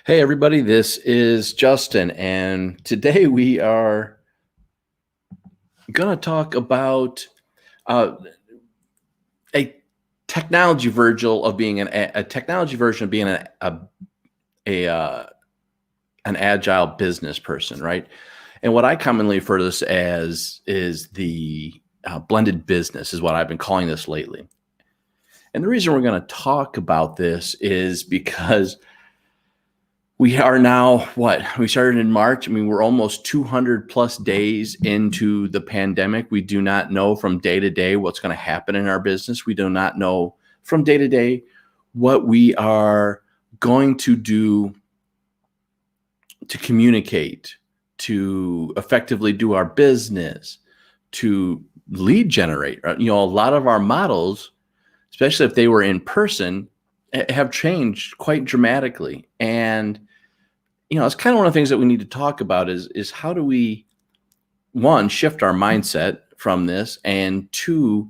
Hey, everybody, this is Justin, and today we are going to talk about uh, a technology version of being a technology version of being a an agile business person, right? And what I commonly refer to this as is the blended business, is what I've been calling this lately. And the reason we're going to talk about this is because we are now we started in March. I mean, we're almost 200 plus days into the pandemic. We do not know from day to day what's going to happen in our business. We do not know from day to day what we are going to do to communicate, to effectively do our business, to lead generate. A lot of our models, especially if they were in person, have changed quite dramatically. And it's kind of one of the things that we need to talk about is how do we, one, shift our mindset from this, and two,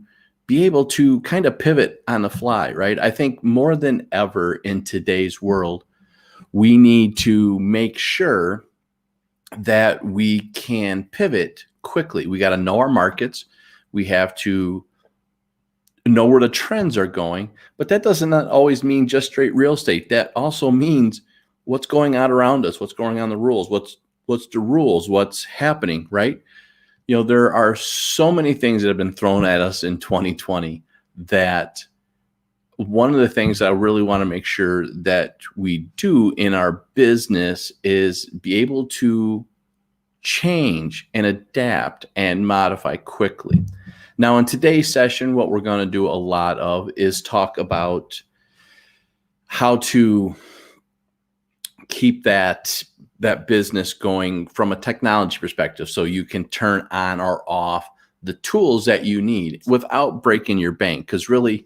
be able to kind of pivot on the fly, right? I think more than ever in today's world, we need to make sure that we can pivot quickly. We got to know our markets. We have to know where the trends are going, but that doesn't always mean just straight real estate. That also means what's going on around us, what's going on in the rules, what's the rules, what's happening, right? There are so many things that have been thrown at us in 2020 that one of the things that I really want to make sure that we do in our business is be able to change and adapt and modify quickly. Now, in today's session, what we're going to do a lot of is talk about how to keep that business going from a technology perspective, so you can turn on or off the tools that you need without breaking your bank. Because really,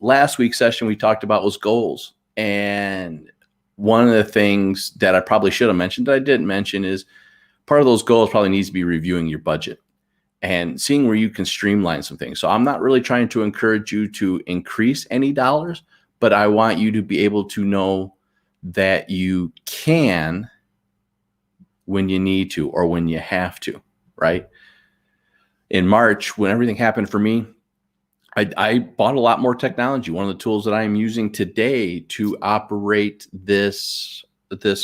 last week's session we talked about was goals. And one of the things that I probably should have mentioned that I didn't mention is part of those goals probably needs to be reviewing your budget and seeing where you can streamline some things. So I'm not really trying to encourage you to increase any dollars, but I want you to be able to know that you can when you need to or when you have to, right? In March, when everything happened for me, I bought a lot more technology. One of the tools that I am using today to operate this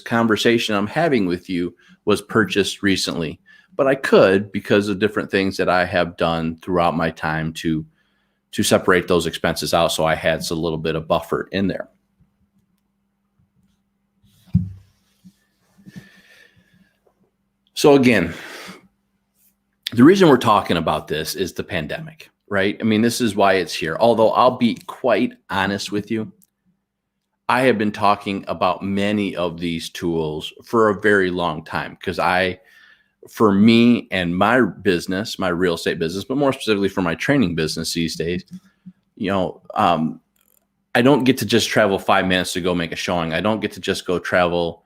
conversation I'm having with you was purchased recently. But I could, because of different things that I have done throughout my time to separate those expenses out, so I had a little bit of buffer in there. So again, the reason we're talking about this is the pandemic, right? I mean, this is why it's here. Although I'll be quite honest with you, I have been talking about many of these tools for a very long time, because for me and my business, my real estate business, but more specifically for my training business these days, I don't get to just travel 5 minutes to go make a showing. I don't get to just go travel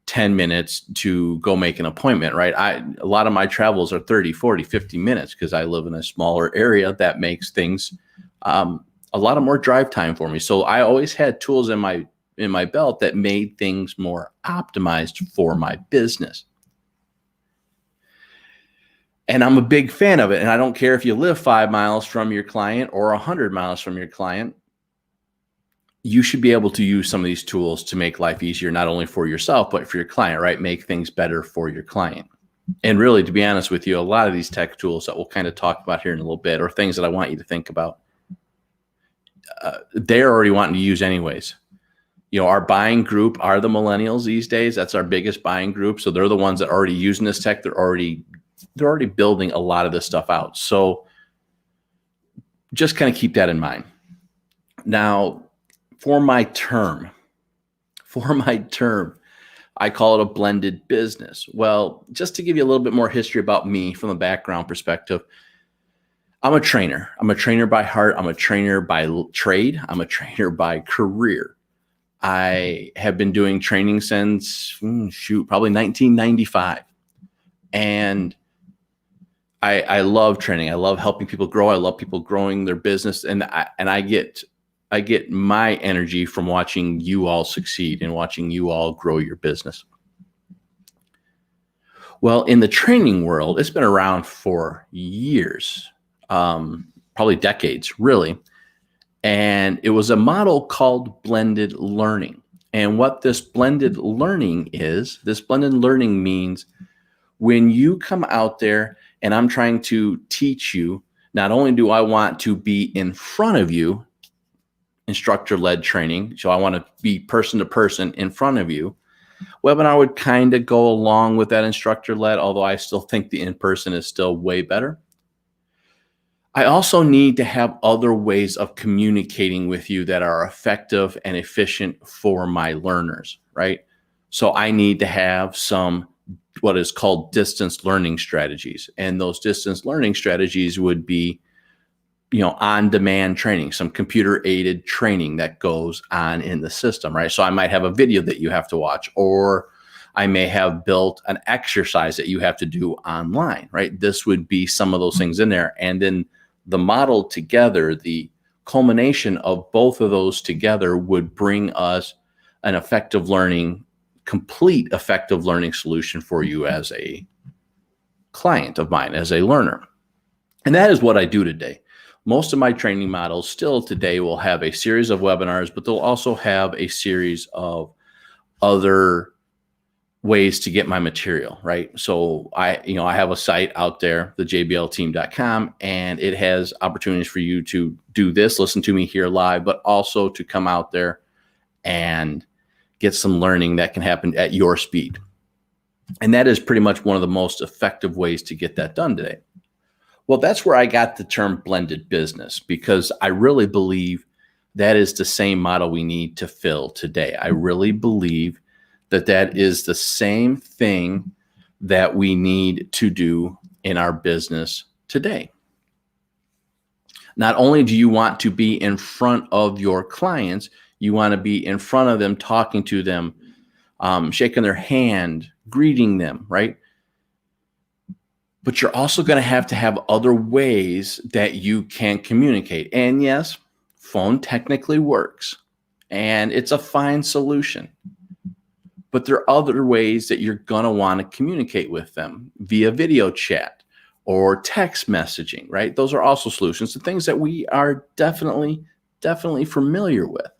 10 minutes to go make an appointment, right? A lot of my travels are 30, 40, 50 minutes because I live in a smaller area that makes things a lot of more drive time for me. So I always had tools in my belt that made things more optimized for my business. And I'm a big fan of it. And I don't care if you live 5 miles from your client or 100 miles from your client. You should be able to use some of these tools to make life easier, not only for yourself, but for your client, right? Make things better for your client. And really, to be honest with you, a lot of these tech tools that we'll kind of talk about here in a little bit, or things that I want you to think about, they're already wanting to use anyways. Our buying group are the millennials these days. That's our biggest buying group. So they're the ones that are already using this tech. They're already building a lot of this stuff out. So just kind of keep that in mind. Now, for my term, I call it a blended business. Well, just to give you a little bit more history about me from a background perspective, I'm a trainer. I'm a trainer by heart. I'm a trainer by trade. I'm a trainer by career. I have been doing training since, probably 1995. And I love training. I love helping people grow. I love people growing their business. And I get I get my energy from watching you all succeed and watching you all grow your business. Well, in the training world, it's been around for years, probably decades, really. And it was a model called blended learning. And what this blended learning means when you come out there and I'm trying to teach you, not only do I want to be in front of you, instructor-led training, so I want to be person to person in front of you. Webinar would kind of go along with that instructor-led, although I still think the in-person is still way better. I also need to have other ways of communicating with you that are effective and efficient for my learners, right? So I need to have some what is called distance learning strategies. And those distance learning strategies would be, on-demand training, some computer-aided training that goes on in the system, right? So I might have a video that you have to watch, or I may have built an exercise that you have to do online, right? This would be some of those things in there. And then the model together, the culmination of both of those together would bring us an complete effective learning solution for you as a client of mine, as a learner. And that is what I do today. Most of my training models still today will have a series of webinars, but they'll also have a series of other ways to get my material, right? So I have a site out there, the jblteam.com, and it has opportunities for you to do this, listen to me here live, but also to come out there and get some learning that can happen at your speed. And that is pretty much one of the most effective ways to get that done today. Well, that's where I got the term blended business, because I really believe that is the same model we need to fill today. I really believe that is the same thing that we need to do in our business today. Not only do you want to be in front of your clients, you want to be in front of them, talking to them, shaking their hand, greeting them, right? But you're also going to have other ways that you can communicate. And yes, phone technically works, and it's a fine solution. But there are other ways that you're going to want to communicate with them via video chat or text messaging, right? Those are also solutions to things that we are definitely familiar with.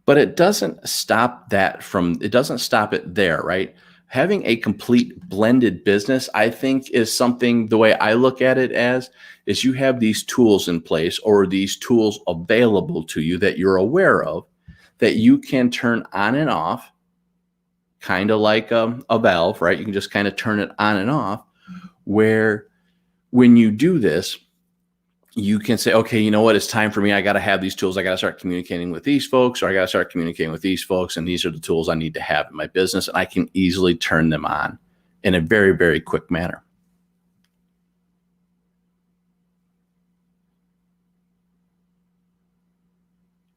But it doesn't stop it there, right? Having a complete blended business, I think, is something, the way I look at it is you have these tools in place, or these tools available to you that you're aware of, that you can turn on and off, kind of like a valve, right? You can just kind of turn it on and off, where when you do this, you can say, okay, you know what? It's time for me. I got to have these tools. I got to start communicating with these folks, or I got to start communicating with these folks. And these are the tools I need to have in my business. And I can easily turn them on in a very, very quick manner.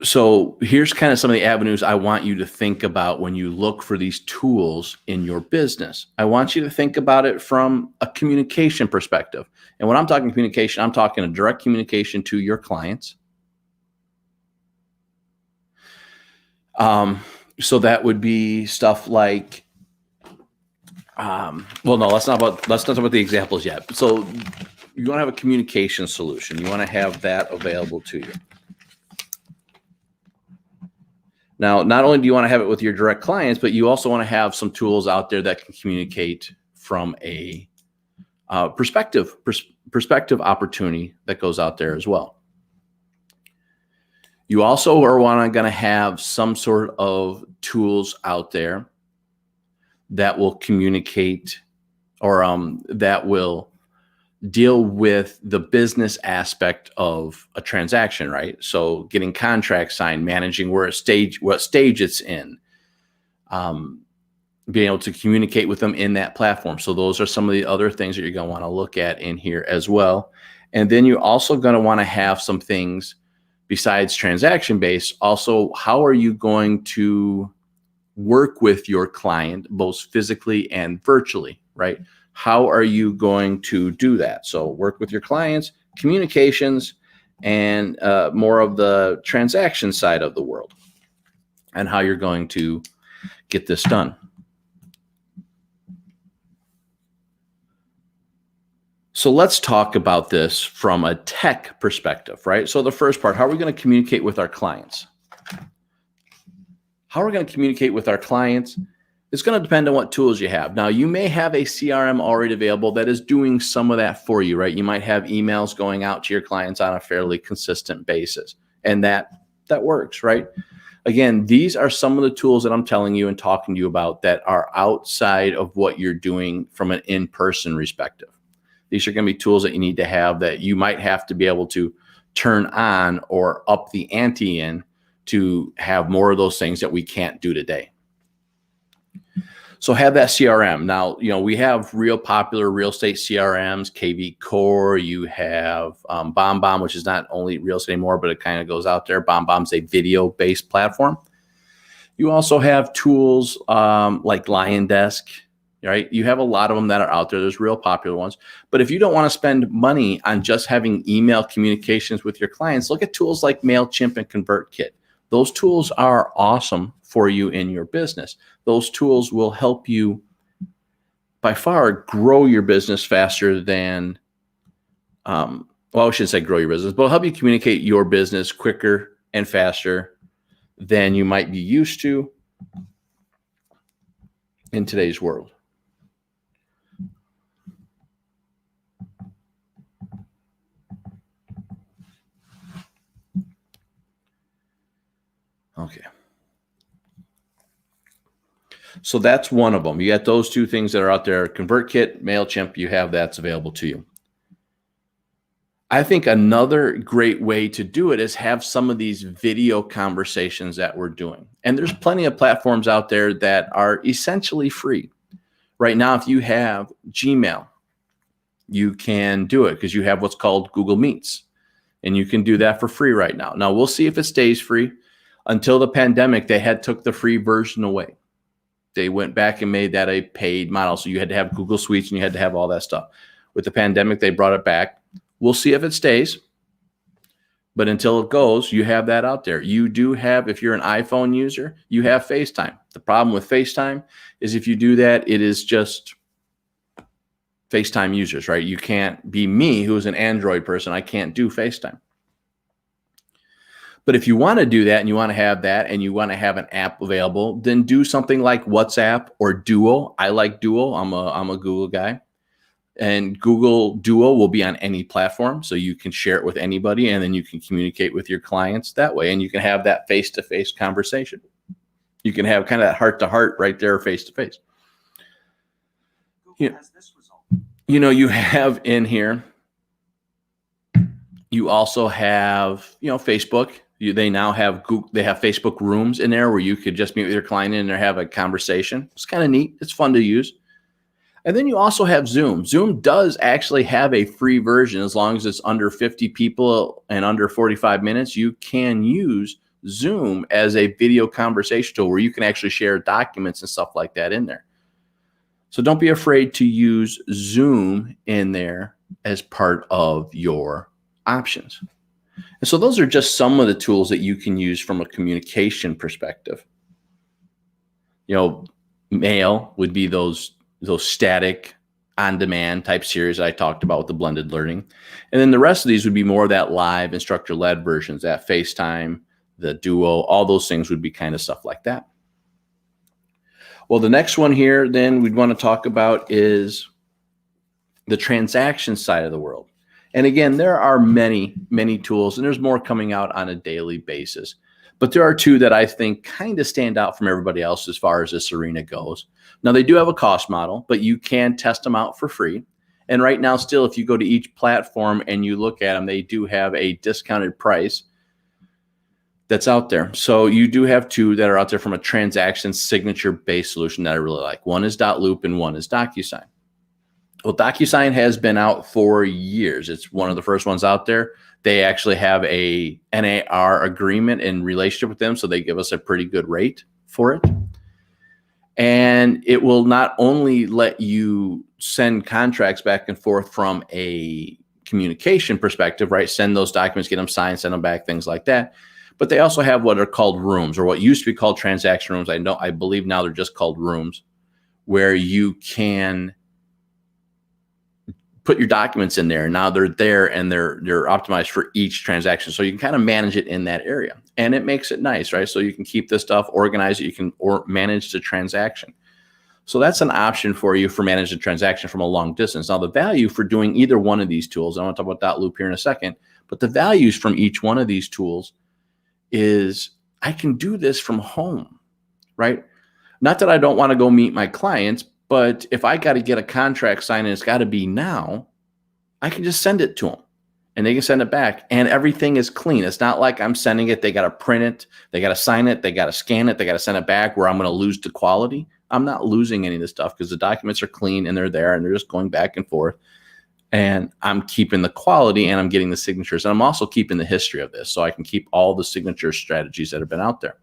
So here's kind of some of the avenues I want you to think about when you look for these tools in your business. I want you to think about it from a communication perspective. And when I'm talking communication, I'm talking a direct communication to your clients. So that would be stuff like, let's not talk about the examples yet. So you want to have a communication solution. You want to have that available to you. Now, not only do you want to have it with your direct clients, but you also want to have some tools out there that can communicate from a perspective opportunity that goes out there as well. You also are going to have some sort of tools out there that will communicate, or that will deal with the business aspect of a transaction, right? So getting contracts signed, managing what stage it's in, being able to communicate with them in that platform. So those are some of the other things that you're going to want to look at in here as well. And then you're also going to want to have some things besides transaction-based. Also, how are you going to work with your client, both physically and virtually, right? How are you going to do that? So work with your clients, communications, and more of the transaction side of the world and how you're going to get this done. So let's talk about this from a tech perspective, right? So the first part, how are we going to communicate with our clients? How are we going to communicate with our clients? It's going to depend on what tools you have. Now, you may have a CRM already available that is doing some of that for you, right? You might have emails going out to your clients on a fairly consistent basis, and that works, right? Again, these are some of the tools that I'm telling you and talking to you about that are outside of what you're doing from an in-person perspective. These are going to be tools that you need to have that you might have to be able to turn on or up the ante in to have more of those things that we can't do today. So have that CRM. Now, we have real popular real estate CRMs, KV Core. You have BombBomb, which is not only real estate anymore, but it kind of goes out there. BombBomb's a video-based platform. You also have tools like LionDesk, right? You have a lot of them that are out there. There's real popular ones. But if you don't want to spend money on just having email communications with your clients, look at tools like Mailchimp and Convertkit. Those tools are awesome for you in your business. Those tools will help you by far grow your business faster than, I shouldn't say grow your business, but it'll help you communicate your business quicker and faster than you might be used to in today's world. Okay. So that's one of them. You got those two things that are out there. ConvertKit, Mailchimp, you have that's available to you. I think another great way to do it is have some of these video conversations that we're doing. And there's plenty of platforms out there that are essentially free. Right now, if you have Gmail, you can do it because you have what's called Google Meets. And you can do that for free right now. Now, we'll see if it stays free. Until the pandemic, they had took the free version away. They went back and made that a paid model. So you had to have Google Suites and you had to have all that stuff. With the pandemic, they brought it back. We'll see if it stays. But until it goes, you have that out there. You do have, if you're an iPhone user, you have FaceTime. The problem with FaceTime is if you do that, it is just FaceTime users, right? You can't be me, who's an Android person. I can't do FaceTime. But if you want to do that and you want to have that and you want to have an app available, then do something like WhatsApp or Duo. I like Duo. I'm a Google guy. And Google Duo will be on any platform. So you can share it with anybody and then you can communicate with your clients that way. And you can have that face-to-face conversation. You can have kind of that heart-to-heart right there, face-to-face. You have in here, you also have, Facebook. They now have Google, they have Facebook rooms in there where you could just meet with your client and have a conversation. It's kind of neat. It's fun to use. And then you also have Zoom. Zoom does actually have a free version. As long as it's under 50 people and under 45 minutes, you can use Zoom as a video conversation tool where you can actually share documents and stuff like that in there. So don't be afraid to use Zoom in there as part of your options. And so those are just some of the tools that you can use from a communication perspective. Mail would be those static on-demand type series that I talked about with the blended learning. And then the rest of these would be more of that live instructor-led versions, that FaceTime, the Duo, all those things would be kind of stuff like that. Well, the next one here then we'd want to talk about is the transaction side of the world. And again, there are many, many tools, and there's more coming out on a daily basis. But there are two that I think kind of stand out from everybody else as far as this arena goes. Now, they do have a cost model, but you can test them out for free. And right now, still, if you go to each platform and you look at them, they do have a discounted price that's out there. So you do have two that are out there from a transaction signature-based solution that I really like. One is Dotloop and one is Docusign. Well, Docusign has been out for years. It's one of the first ones out there. They actually have a NAR agreement in relationship with them, so they give us a pretty good rate for it. And it will not only let you send contracts back and forth from a communication perspective, right? Send those documents, get them signed, send them back, things like that. But they also have what are called rooms, or what used to be called transaction rooms. I believe now they're just called rooms, where you can put your documents in there. And now they're there and they're optimized for each transaction. So you can kind of manage it in that area, and it makes it nice, right? So you can keep this stuff organized. You can manage the transaction. So that's an option for you for managing the transaction from a long distance. Now, the value for doing either one of these tools, I want to talk about Dotloop here in a second, but the values from each one of these tools is I can do this from home, right? Not that I don't want to go meet my clients, but if I got to get a contract signed and it's got to be now, I can just send it to them and they can send it back and everything is clean. It's not like I'm sending it. They got to print it. They got to sign it. They got to scan it. They got to send it back where I'm going to lose the quality. I'm not losing any of this stuff because the documents are clean and they're there and they're just going back and forth. And I'm keeping the quality and I'm getting the signatures. And I'm also keeping the history of this so I can keep all the signature strategies that have been out there.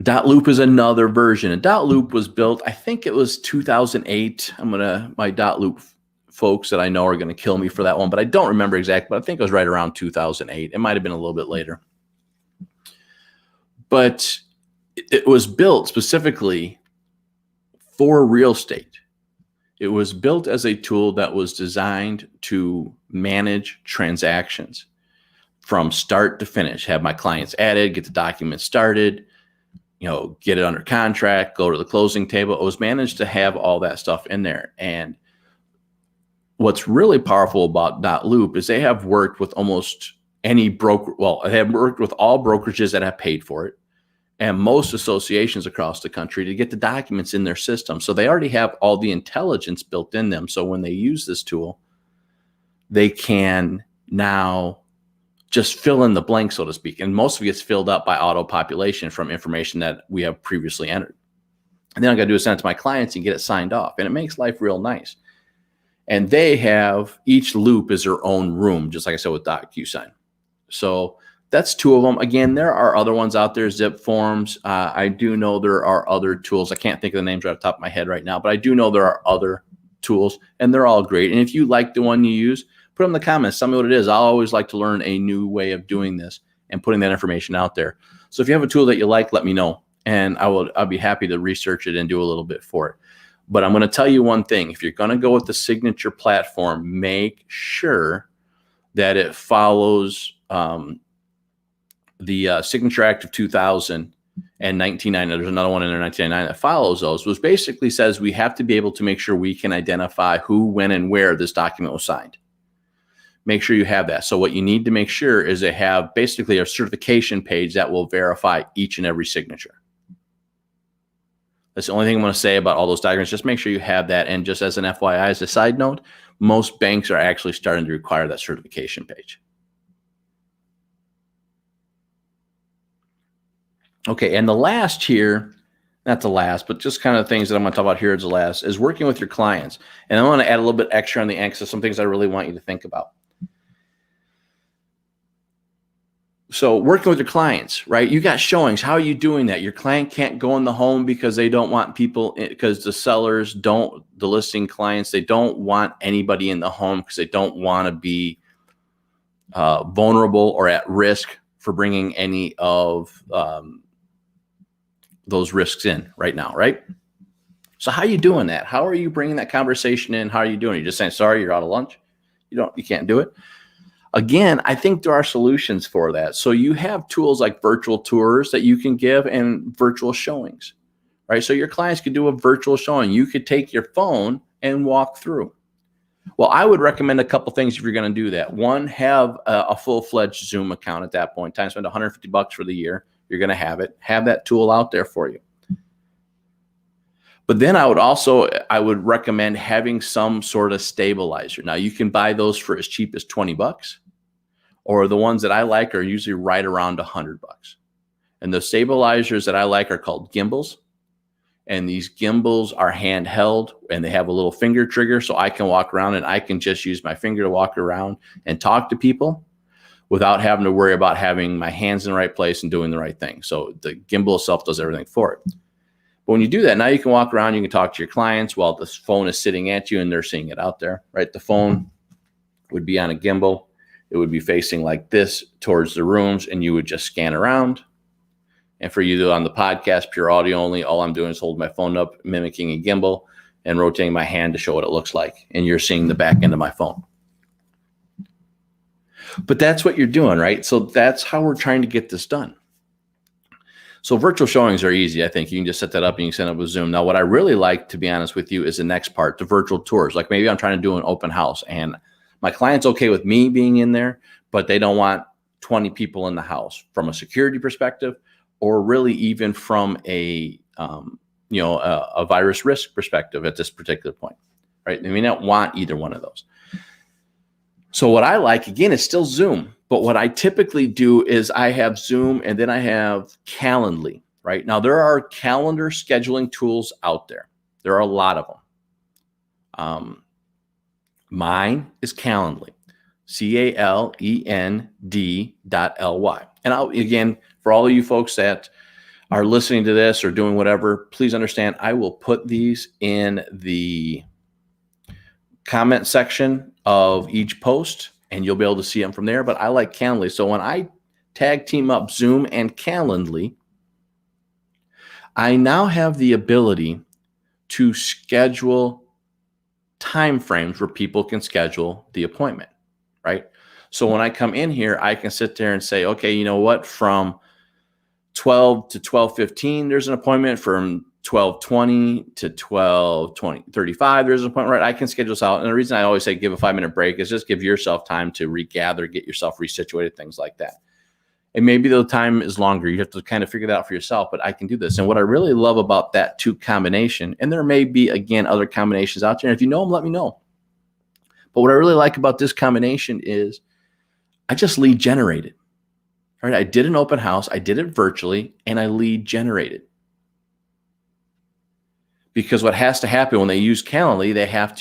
Dotloop is another version. And Dotloop was built, I think it was 2008. My Dotloop folks that I know are going to kill me for that one, but I don't remember exactly, but I think it was right around 2008. It might've been a little bit later. But it was built specifically for real estate. It was built as a tool that was designed to manage transactions from start to finish, have my clients added, get the documents started, get it under contract, go to the closing table. It was managed to have all that stuff in there. And what's really powerful about Dotloop is they have worked with almost any broker. Well, they have worked with all brokerages that have paid for it and most associations across the country to get the documents in their system. So they already have all the intelligence built in them. So when they use this tool, they can now just fill in the blank, so to speak. And most of it gets filled up by auto population from information that we have previously entered. And then I got to do is send it to my clients and get it signed off. And it makes life real nice. And they have, each loop is their own room, just like I said with Docusign. So that's two of them. Again, there are other ones out there, Zip Forms. I do know there are other tools. I can't think of the names right off the top of my head right now, but I do know there are other tools and they're all great. And if you like the one you use, put them in the comments. Tell me what it is. I'll always like to learn a new way of doing this and putting that information out there. So if you have a tool that you like, let me know. And I'll be happy to research it and do a little bit for it. But I'm going to tell you one thing. If you're going to go with the signature platform, make sure that it follows the Signature Act of 2000 and 1999. There's another one in there, 1999, that follows those, which basically says we have to be able to make sure we can identify who, when, and where this document was signed. Make sure you have that. So what you need to make sure is they have basically a certification page that will verify each and every signature. That's the only thing I'm going to say about all those documents. Just make sure you have that. And just as an FYI, as a side note, most banks are actually starting to require that certification page. Okay, and the last here, not the last, but just kind of things that I'm going to talk about here as the last, is working with your clients. And I want to add a little bit extra on the end, so some things I really want you to think about. So working with your clients, right? You got showings. How are you doing that? Your client can't go in the home because they don't want people, because the sellers don't, the listing clients, they don't want anybody in the home because they don't want to be vulnerable or at risk for bringing any of those risks in right now, right? So how are you doing that? How are you bringing that conversation in? How are you doing? You're just saying, sorry, you're out of lunch. You can't do it. Again, I think there are solutions for that. So you have tools like virtual tours that you can give and virtual showings, right? So your clients could do a virtual showing. You could take your phone and walk through. Well, I would recommend a couple things if you're going to do that. One, have a full-fledged Zoom account at that point in time. Spend $150 for the year. You're going to have it. Have that tool out there for you. But then I would recommend having some sort of stabilizer. Now you can buy those for as cheap as $20, or the ones that I like are usually right around $100. And the stabilizers that I like are called gimbals. And these gimbals are handheld and they have a little finger trigger, so I can walk around and I can just use my finger to walk around and talk to people without having to worry about having my hands in the right place and doing the right thing. So the gimbal itself does everything for it. But when you do that, now you can walk around, you can talk to your clients while the phone is sitting at you and they're seeing it out there, right? The phone would be on a gimbal. It would be facing like this towards the rooms, and you would just scan around. And for you on the podcast, pure audio only, all I'm doing is hold my phone up, mimicking a gimbal, and rotating my hand to show what it looks like. And you're seeing the back end of my phone. But that's what you're doing, right? So that's how we're trying to get this done. So virtual showings are easy. I think you can just set that up and you can set up with Zoom. Now, what I really like, to be honest with you, is the next part, the virtual tours. Like maybe I'm trying to do an open house and my client's okay with me being in there, but they don't want 20 people in the house from a security perspective, or really even from a virus risk perspective at this particular point, right? They may not want either one of those. So what I like, again, is still Zoom. But what I typically do is I have Zoom and then I have Calendly, right? Now, there are calendar scheduling tools out there. There are a lot of them. Mine is Calendly, CALEND.LY. And again, for all of you folks that are listening to this or doing whatever, please understand, I will put these in the comment section of each post and you'll be able to see them from there. But I like Calendly. So when I tag team up Zoom and Calendly, I now have the ability to schedule time frames where people can schedule the appointment, right? So when I come in here, I can sit there and say, okay, you know what? From 12 to 12:15, there's an appointment. From 12:20 to 12:35, there's an appointment, right? I can schedule this out. And the reason I always say give a 5-minute break is just give yourself time to regather, get yourself resituated, things like that. And maybe the time is longer. You have to kind of figure that out for yourself, but I can do this. And what I really love about that two combination, and there may be, again, other combinations out there. And if you know them, let me know. But what I really like about this combination is I just lead generated. All right, I did an open house, I did it virtually, and I lead generated. Because what has to happen when they use Calendly, they have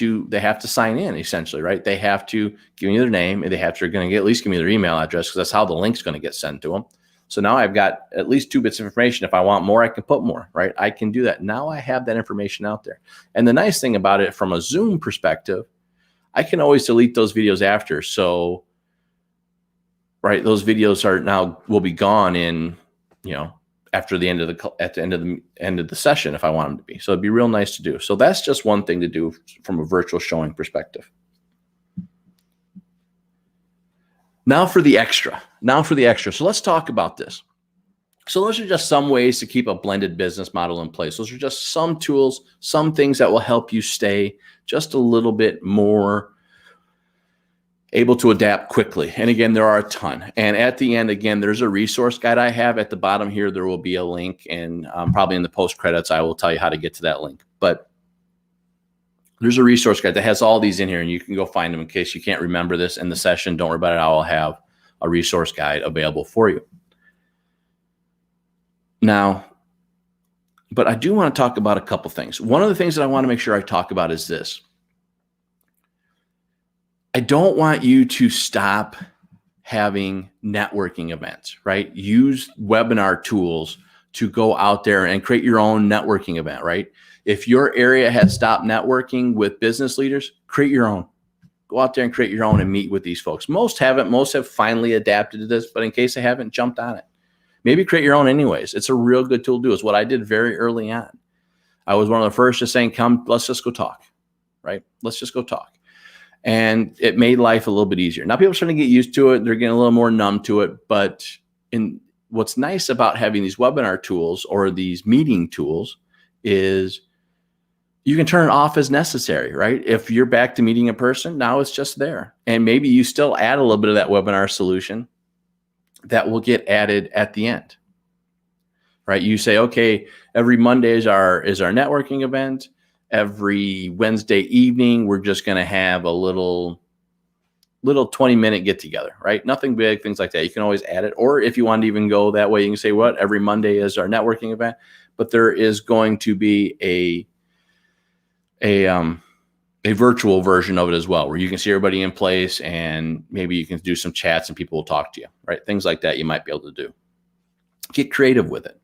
to sign in, essentially, right? They have to give me their name, and they're going to at least give me their email address, because that's how the link's going to get sent to them. So now I've got at least 2 bits of information. If I want more, I can put more, right? I can do that. Now I have that information out there. And the nice thing about it from a Zoom perspective, I can always delete those videos after. So, right, those videos will be gone in, after the end of the session, if I want them to be. So it'd be real nice to do. So that's just one thing to do from a virtual showing perspective. Now for the extra. So let's talk about this. So those are just some ways to keep a blended business model in place. Those are just some tools, some things that will help you stay just a little bit more able to adapt quickly. And again, there are a ton. And at the end, again, there's a resource guide I have at the bottom here. There will be a link, and probably in the post credits, I will tell you how to get to that link. But there's a resource guide that has all these in here, and you can go find them in case you can't remember this in the session. Don't worry about it. I will have a resource guide available for you. Now, but I do want to talk about a couple things. One of the things that I want to make sure I talk about is this. I don't want you to stop having networking events, right? Use webinar tools to go out there and create your own networking event, right? If your area has stopped networking with business leaders, create your own. Go out there and create your own and meet with these folks. Most haven't. Most have finally adapted to this, but in case they haven't, jumped on it. Maybe create your own anyways. It's a real good tool to do. It's what I did very early on. I was one of the first just saying, come, let's just go talk, right? Let's just go talk. And it made life a little bit easier. Now people are starting to get used to it. They're getting a little more numb to it. But what's nice about having these webinar tools or these meeting tools is you can turn it off as necessary, right? If you're back to meeting in person, now it's just there. And maybe you still add a little bit of that webinar solution that will get added at the end, right? You say, okay, every Monday is our networking event. Every Wednesday evening, we're just going to have a little 20-minute get together, right? Nothing big, things like that. You can always add it. Or if you want to even go that way, you can say, what? Every Monday is our networking event, but there is going to be a virtual version of it as well, where you can see everybody in place and maybe you can do some chats and people will talk to you, right? Things like that you might be able to do. Get creative with it.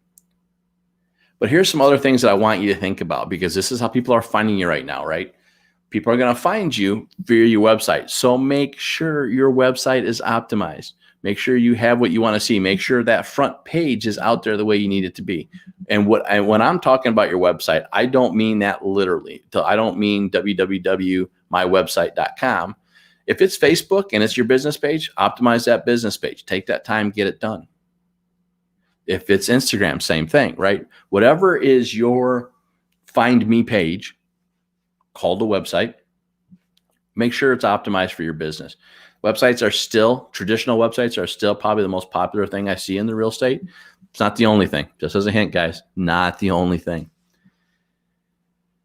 But here's some other things that I want you to think about, because this is how people are finding you right now, right? People are going to find you via your website. So make sure your website is optimized. Make sure you have what you want to see. Make sure that front page is out there the way you need it to be. And when I'm talking about your website, I don't mean that literally. I don't mean www.mywebsite.com. If it's Facebook and it's your business page, optimize that business page. Take that time, get it done. If it's Instagram, same thing, right? Whatever is your find me page called a website, make sure it's optimized for your business. Traditional websites are still probably the most popular thing I see in the real estate. It's not the only thing. Just as a hint, guys, not the only thing.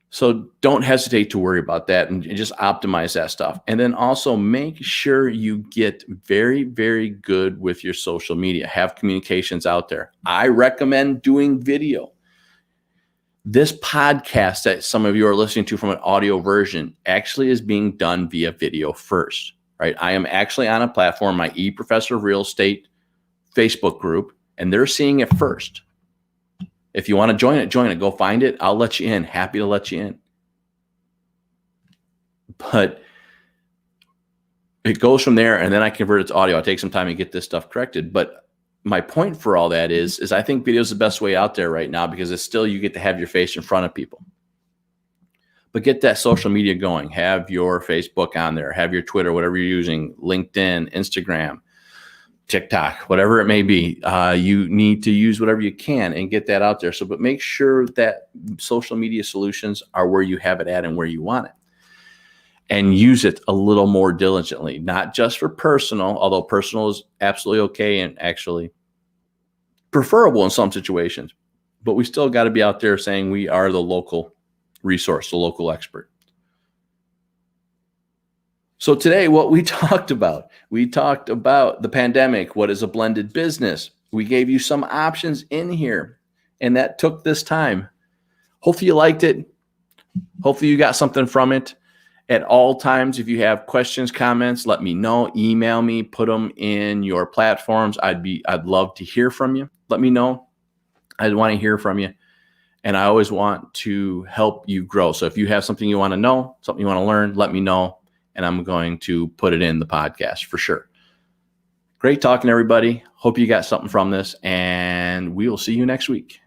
So don't hesitate to worry about that and just optimize that stuff. And then also make sure you get very, very good with your social media. Have communications out there. I recommend doing video. This podcast that some of you are listening to from an audio version actually is being done via video first, right? I am actually on a platform, my eProfessor of Real Estate Facebook group, and they're seeing it first. If you want to join it, join it. Go find it. I'll let you in. Happy to let you in. But it goes from there, and then I convert it to audio. I take some time to get this stuff corrected. But my point for all that is I think video is the best way out there right now, because it's still, you get to have your face in front of people. But get that social media going. Have your Facebook on there. Have your Twitter, whatever you're using, LinkedIn, Instagram, TikTok, whatever it may be. You need to use whatever you can and get that out there. But make sure that social media solutions are where you have it at and where you want it. And use it a little more diligently, not just for personal, although personal is absolutely okay and actually preferable in some situations. But we still got to be out there saying we are the local resource, the local expert. So today, what we talked about the pandemic. What is a blended business? We gave you some options in here, and that took this time. Hopefully you liked it. Hopefully you got something from it. At all times, if you have questions, comments, let me know. Email me, put them in your platforms. I'd love to hear from you. Let me know. I want to hear from you. And I always want to help you grow. So if you have something you want to know, something you want to learn, let me know. And I'm going to put it in the podcast for sure. Great talking, everybody. Hope you got something from this, and we will see you next week.